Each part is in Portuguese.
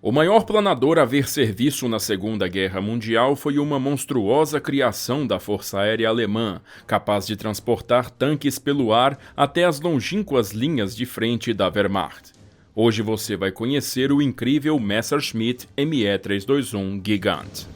O maior planador a ver serviço na Segunda Guerra Mundial foi uma monstruosa criação da Força Aérea Alemã, capaz de transportar tanques pelo ar até as longínquas linhas de frente da Wehrmacht. Hoje você vai conhecer o incrível Messerschmitt Me-321 Gigant.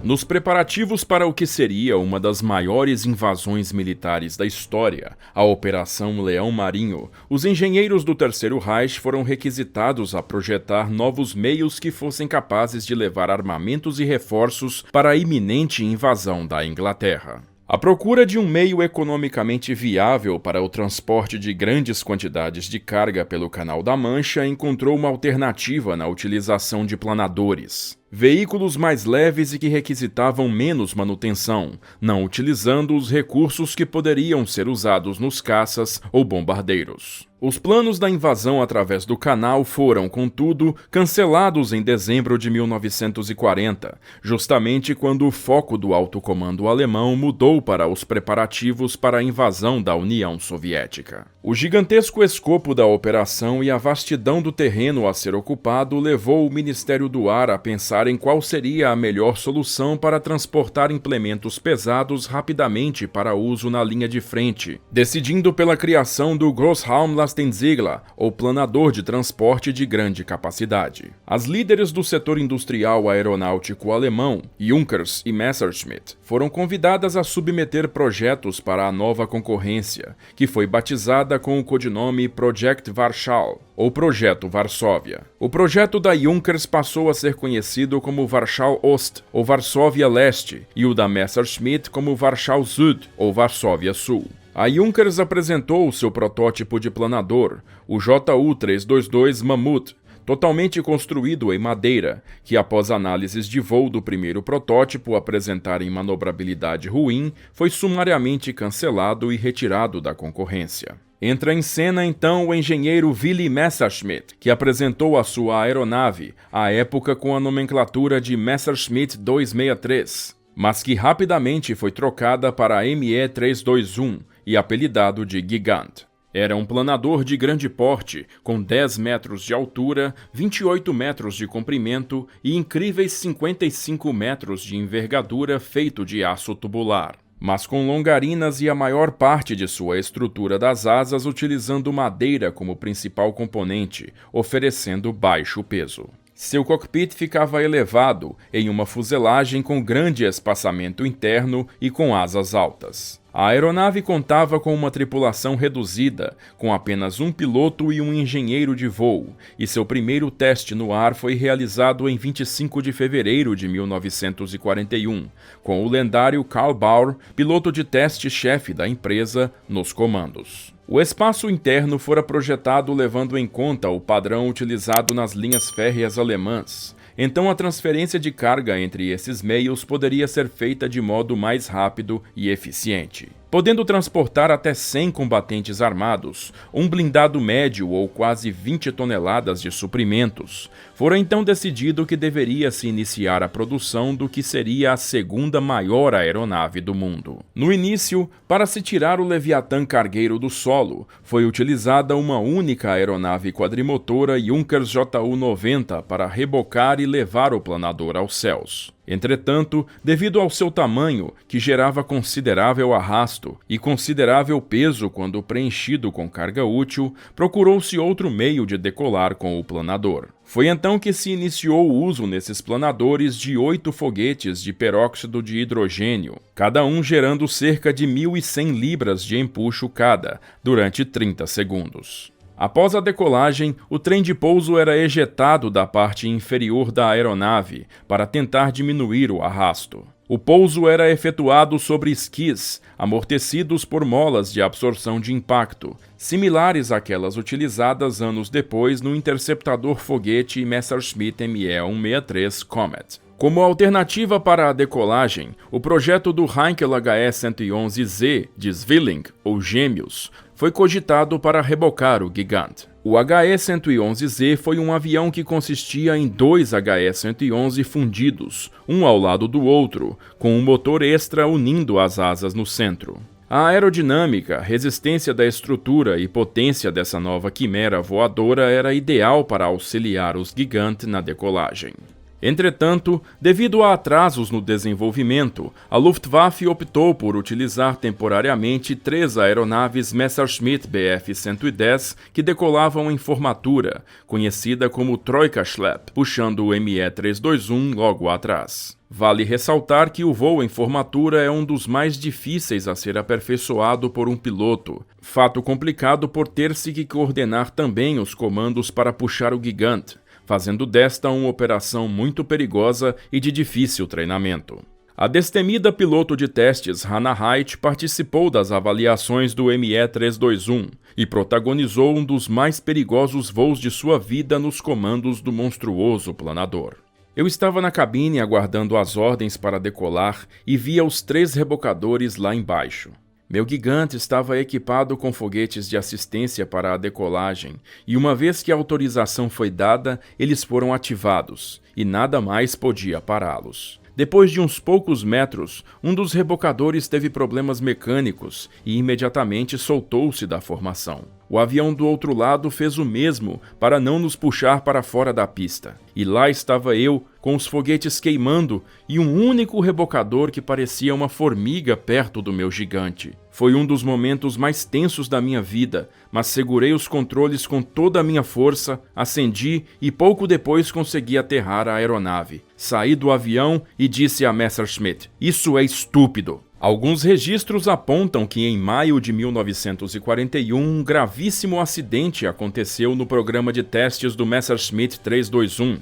Nos preparativos para o que seria uma das maiores invasões militares da história, a Operação Leão Marinho, os engenheiros do Terceiro Reich foram requisitados a projetar novos meios que fossem capazes de levar armamentos e reforços para a iminente invasão da Inglaterra. A procura de um meio economicamente viável para o transporte de grandes quantidades de carga pelo Canal da Mancha encontrou uma alternativa na utilização de planadores. Veículos mais leves e que requisitavam menos manutenção, não utilizando os recursos que poderiam ser usados nos caças ou bombardeiros. Os planos da invasão através do canal foram, contudo, cancelados em dezembro de 1940, justamente quando o foco do alto comando alemão mudou para os preparativos para a invasão da União Soviética. O gigantesco escopo da operação e a vastidão do terreno a ser ocupado levou o Ministério do Ar a pensar em qual seria a melhor solução para transportar implementos pesados rapidamente para uso na linha de frente, decidindo pela criação do Großraumlastensiegler, ou planador de transporte de grande capacidade. As líderes do setor industrial aeronáutico alemão, Junkers e Messerschmitt, foram convidadas a submeter projetos para a nova concorrência, que foi batizada com o codinome Project Warschau, ou Projeto Varsóvia. O projeto da Junkers passou a ser conhecido como Warschau Ost, ou Varsóvia Leste, e o da Messerschmitt como Warschau Süd, ou Varsóvia Sul. A Junkers apresentou o seu protótipo de planador, o JU-322 Mammut, totalmente construído em madeira, que após análises de voo do primeiro protótipo apresentarem manobrabilidade ruim, foi sumariamente cancelado e retirado da concorrência. Entra em cena então o engenheiro Willy Messerschmitt, que apresentou a sua aeronave, à época com a nomenclatura de Messerschmitt 263, mas que rapidamente foi trocada para Me-321 e apelidado de Gigant. Era um planador de grande porte, com 10 metros de altura, 28 metros de comprimento e incríveis 55 metros de envergadura feito de aço tubular, mas com longarinas e a maior parte de sua estrutura das asas utilizando madeira como principal componente, oferecendo baixo peso. Seu cockpit ficava elevado, em uma fuselagem com grande espaçamento interno e com asas altas. A aeronave contava com uma tripulação reduzida, com apenas um piloto e um engenheiro de voo, e seu primeiro teste no ar foi realizado em 25 de fevereiro de 1941, com o lendário Karl Baur, piloto de teste-chefe da empresa, nos comandos. O espaço interno fora projetado levando em conta o padrão utilizado nas linhas férreas alemãs. Então a transferência de carga entre esses meios poderia ser feita de modo mais rápido e eficiente, podendo transportar até 100 combatentes armados, um blindado médio ou quase 20 toneladas de suprimentos. Fora então decidido que deveria se iniciar a produção do que seria a segunda maior aeronave do mundo. No início, para se tirar o Leviatã cargueiro do solo, foi utilizada uma única aeronave quadrimotora Junkers Ju-90 para rebocar e levar o planador aos céus. Entretanto, devido ao seu tamanho, que gerava considerável arrasto e considerável peso quando preenchido com carga útil, procurou-se outro meio de decolar com o planador. Foi então que se iniciou o uso nesses planadores de 8 foguetes de peróxido de hidrogênio, cada um gerando cerca de 1.100 libras de empuxo cada, durante 30 segundos. Após a decolagem, o trem de pouso era ejetado da parte inferior da aeronave para tentar diminuir o arrasto. O pouso era efetuado sobre esquis, amortecidos por molas de absorção de impacto, similares àquelas utilizadas anos depois no interceptador foguete Messerschmitt Me-163 Comet. Como alternativa para a decolagem, o projeto do Heinkel HE-111Z de Zwilling, ou Gêmeos, foi cogitado para rebocar o Gigant. O HE-111Z foi um avião que consistia em 2 HE-111 fundidos, um ao lado do outro, com um motor extra unindo as asas no centro. A aerodinâmica, resistência da estrutura e potência dessa nova quimera voadora era ideal para auxiliar os Gigant na decolagem. Entretanto, devido a atrasos no desenvolvimento, a Luftwaffe optou por utilizar temporariamente 3 aeronaves Messerschmitt Bf-110 que decolavam em formatura, conhecida como Troika-Schlepp, puxando o Me-321 logo atrás. Vale ressaltar que o voo em formatura é um dos mais difíceis a ser aperfeiçoado por um piloto, fato complicado por ter-se que coordenar também os comandos para puxar o Gigant, fazendo desta uma operação muito perigosa e de difícil treinamento. A destemida piloto de testes Hannah Height participou das avaliações do Me-321 e protagonizou um dos mais perigosos voos de sua vida nos comandos do monstruoso planador. Eu estava na cabine aguardando as ordens para decolar e via os 3 rebocadores lá embaixo. Meu Gigant estava equipado com foguetes de assistência para a decolagem, e uma vez que a autorização foi dada, eles foram ativados, e nada mais podia pará-los. Depois de uns poucos metros, um dos rebocadores teve problemas mecânicos e imediatamente soltou-se da formação. O avião do outro lado fez o mesmo para não nos puxar para fora da pista. E lá estava eu, com os foguetes queimando e um único rebocador que parecia uma formiga perto do meu gigante. Foi um dos momentos mais tensos da minha vida, mas segurei os controles com toda a minha força, acendi e pouco depois consegui aterrar a aeronave. Saí do avião e disse a Messerschmitt: "Isso é estúpido." Alguns registros apontam que em maio de 1941 um gravíssimo acidente aconteceu no programa de testes do Messerschmitt 321.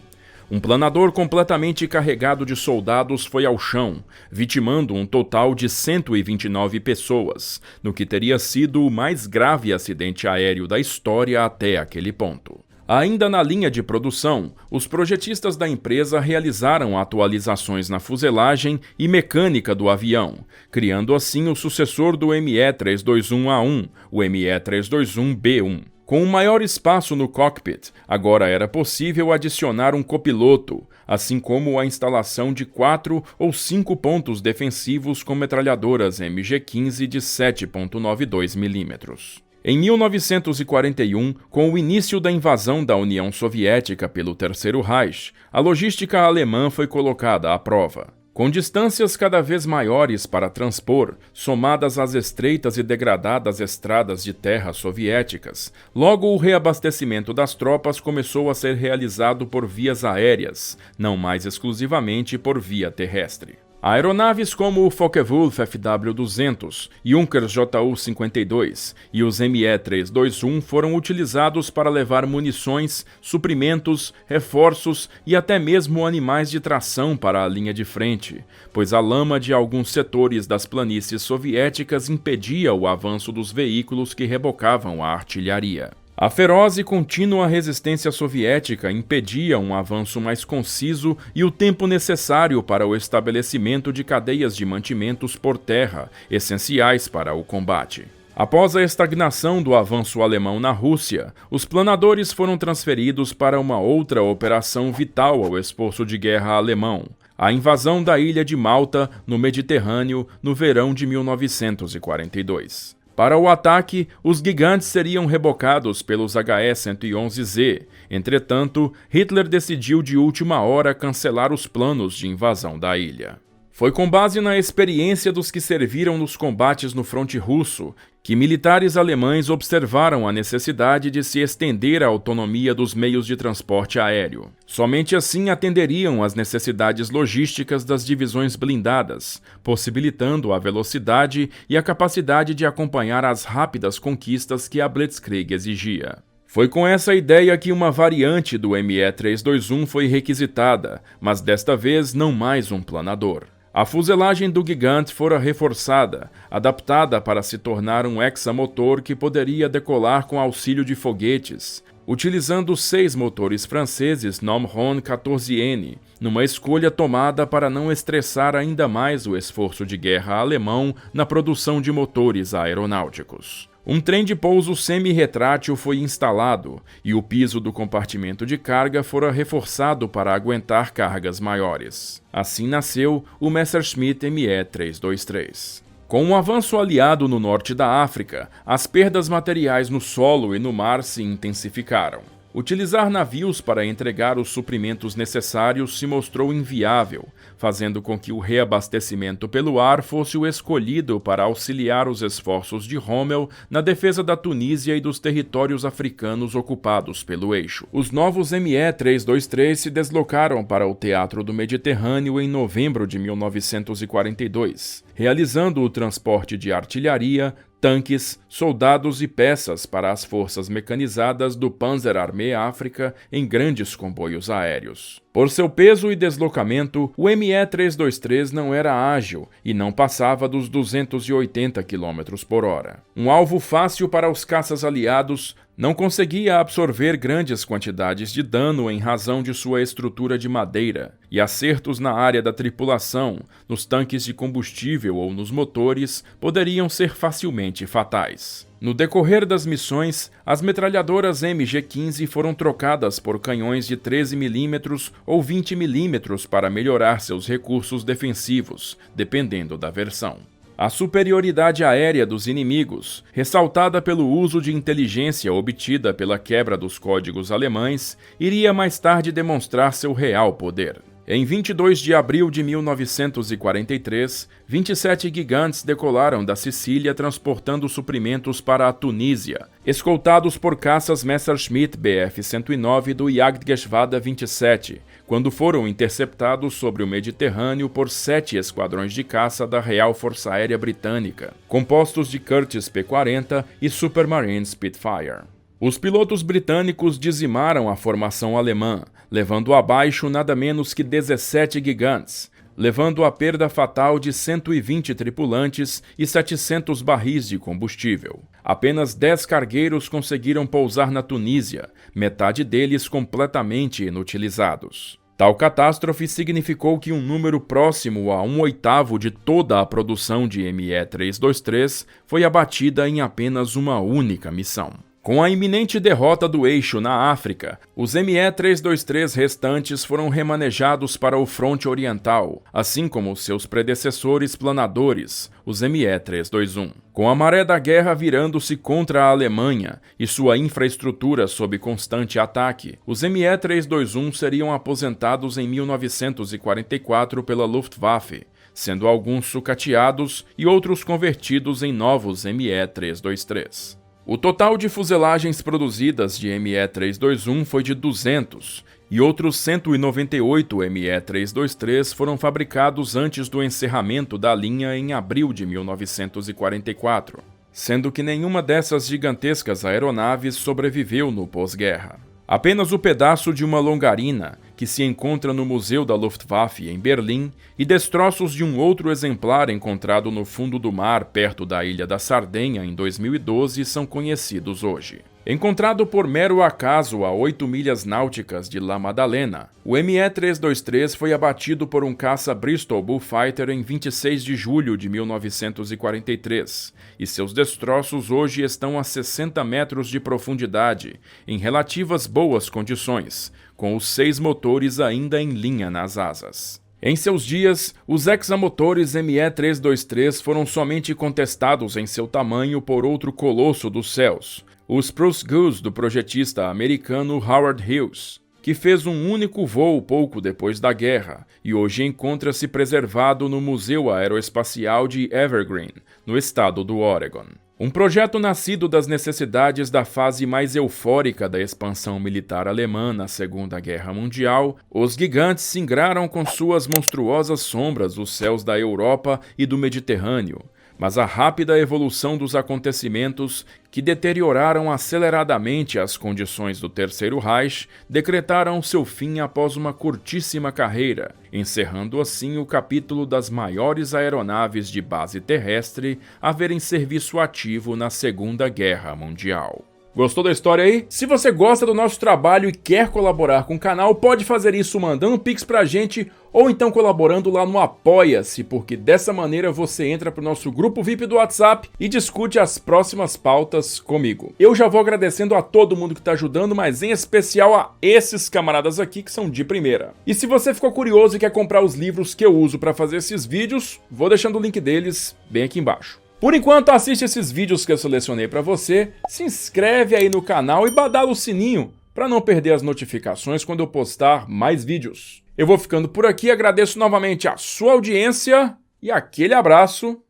Um planador completamente carregado de soldados foi ao chão, vitimando um total de 129 pessoas, no que teria sido o mais grave acidente aéreo da história até aquele ponto. Ainda na linha de produção, os projetistas da empresa realizaram atualizações na fuselagem e mecânica do avião, criando assim o sucessor do Me-321A1, o Me-321B1. Com um maior espaço no cockpit, agora era possível adicionar um copiloto, assim como a instalação de 4 ou 5 pontos defensivos com metralhadoras MG-15 de 7,92 mm. Em 1941, com o início da invasão da União Soviética pelo Terceiro Reich, a logística alemã foi colocada à prova. Com distâncias cada vez maiores para transpor, somadas às estreitas e degradadas estradas de terra soviéticas, logo o reabastecimento das tropas começou a ser realizado por vias aéreas, não mais exclusivamente por via terrestre. Aeronaves como o Focke-Wulf FW-200, Junkers Ju-52 e os Me-321 foram utilizados para levar munições, suprimentos, reforços e até mesmo animais de tração para a linha de frente, pois a lama de alguns setores das planícies soviéticas impedia o avanço dos veículos que rebocavam a artilharia. A feroz e contínua resistência soviética impedia um avanço mais conciso e o tempo necessário para o estabelecimento de cadeias de mantimentos por terra, essenciais para o combate. Após a estagnação do avanço alemão na Rússia, os planadores foram transferidos para uma outra operação vital ao esforço de guerra alemão: a invasão da ilha de Malta, no Mediterrâneo, no verão de 1942. Para o ataque, os gigantes seriam rebocados pelos HE-111Z. Entretanto, Hitler decidiu de última hora cancelar os planos de invasão da ilha. Foi com base na experiência dos que serviram nos combates no fronte russo que militares alemães observaram a necessidade de se estender a autonomia dos meios de transporte aéreo. Somente assim atenderiam às necessidades logísticas das divisões blindadas, possibilitando a velocidade e a capacidade de acompanhar as rápidas conquistas que a Blitzkrieg exigia. Foi com essa ideia que uma variante do Me-321 foi requisitada, mas desta vez não mais um planador. A fuselagem do Gigant fora reforçada, adaptada para se tornar um hexamotor que poderia decolar com auxílio de foguetes, utilizando 6 motores franceses Nomron 14N, numa escolha tomada para não estressar ainda mais o esforço de guerra alemão na produção de motores aeronáuticos. Um trem de pouso semi-retrátil foi instalado e o piso do compartimento de carga fora reforçado para aguentar cargas maiores. Assim nasceu o Messerschmitt Me-323. Com um avanço aliado no norte da África, as perdas materiais no solo e no mar se intensificaram. Utilizar navios para entregar os suprimentos necessários se mostrou inviável, fazendo com que o reabastecimento pelo ar fosse o escolhido para auxiliar os esforços de Rommel na defesa da Tunísia e dos territórios africanos ocupados pelo eixo. Os novos ME-323 se deslocaram para o Teatro do Mediterrâneo em novembro de 1942, realizando o transporte de artilharia, tanques, soldados e peças para as forças mecanizadas do Panzerarmee África em grandes comboios aéreos. Por seu peso e deslocamento, o ME-323 não era ágil e não passava dos 280 km por hora. Um alvo fácil para os caças aliados, não conseguia absorver grandes quantidades de dano em razão de sua estrutura de madeira, e acertos na área da tripulação, nos tanques de combustível ou nos motores, poderiam ser facilmente fatais. No decorrer das missões, as metralhadoras MG-15 foram trocadas por canhões de 13 mm ou 20 mm para melhorar seus recursos defensivos, dependendo da versão. A superioridade aérea dos inimigos, ressaltada pelo uso de inteligência obtida pela quebra dos códigos alemães, iria mais tarde demonstrar seu real poder. Em 22 de abril de 1943, 27 gigantes decolaram da Sicília transportando suprimentos para a Tunísia, escoltados por caças Messerschmitt Bf-109 do Jagdgeschwader 27, quando foram interceptados sobre o Mediterrâneo por 7 esquadrões de caça da Real Força Aérea Britânica, compostos de Curtiss P-40 e Supermarine Spitfire. Os pilotos britânicos dizimaram a formação alemã, levando abaixo nada menos que 17 gigantes, levando a perda fatal de 120 tripulantes e 700 barris de combustível. Apenas 10 cargueiros conseguiram pousar na Tunísia, metade deles completamente inutilizados. Tal catástrofe significou que um número próximo a 1/8 de toda a produção de ME-323 foi abatida em apenas uma única missão. Com a iminente derrota do eixo na África, os ME-323 restantes foram remanejados para o fronte oriental, assim como seus predecessores planadores, os ME-321. Com a maré da guerra virando-se contra a Alemanha e sua infraestrutura sob constante ataque, os ME-321 seriam aposentados em 1944 pela Luftwaffe, sendo alguns sucateados e outros convertidos em novos ME-323. O total de fuzelagens produzidas de ME-321 foi de 200, e outros 198 ME-323 foram fabricados antes do encerramento da linha em abril de 1944, sendo que nenhuma dessas gigantescas aeronaves sobreviveu no pós-guerra. Apenas o pedaço de uma longarina, que se encontra no Museu da Luftwaffe em Berlim, e destroços de um outro exemplar encontrado no fundo do mar perto da ilha da Sardenha em 2012 são conhecidos hoje. Encontrado por mero acaso a 8 milhas náuticas de La Maddalena, o ME-323 foi abatido por um caça Bristol Bullfighter em 26 de julho de 1943, e seus destroços hoje estão a 60 metros de profundidade, em relativas boas condições, com os 6 motores ainda em linha nas asas. Em seus dias, os hexamotores ME-323 foram somente contestados em seu tamanho por outro colosso dos céus, o Spruce Goose do projetista americano Howard Hughes, que fez um único voo pouco depois da guerra e hoje encontra-se preservado no Museu Aeroespacial de Evergreen, no estado do Oregon. Um projeto nascido das necessidades da fase mais eufórica da expansão militar alemã na Segunda Guerra Mundial, os gigantes singraram com suas monstruosas sombras os céus da Europa e do Mediterrâneo, mas a rápida evolução dos acontecimentos, que deterioraram aceleradamente as condições do Terceiro Reich, decretaram seu fim após uma curtíssima carreira, encerrando assim o capítulo das maiores aeronaves de base terrestre a verem serviço ativo na Segunda Guerra Mundial. Gostou da história aí? Se você gosta do nosso trabalho e quer colaborar com o canal, pode fazer isso mandando um pix pra gente ou então colaborando lá no Apoia-se, porque dessa maneira você entra pro nosso grupo VIP do WhatsApp e discute as próximas pautas comigo. Eu já vou agradecendo a todo mundo que tá ajudando, mas em especial a esses camaradas aqui que são de primeira. E se você ficou curioso e quer comprar os livros que eu uso pra fazer esses vídeos, vou deixando o link deles bem aqui embaixo. Por enquanto, assiste esses vídeos que eu selecionei pra você, se inscreve aí no canal e badala o sininho para não perder as notificações quando eu postar mais vídeos. Eu vou ficando por aqui, agradeço novamente a sua audiência e aquele abraço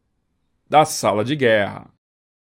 da Sala de Guerra.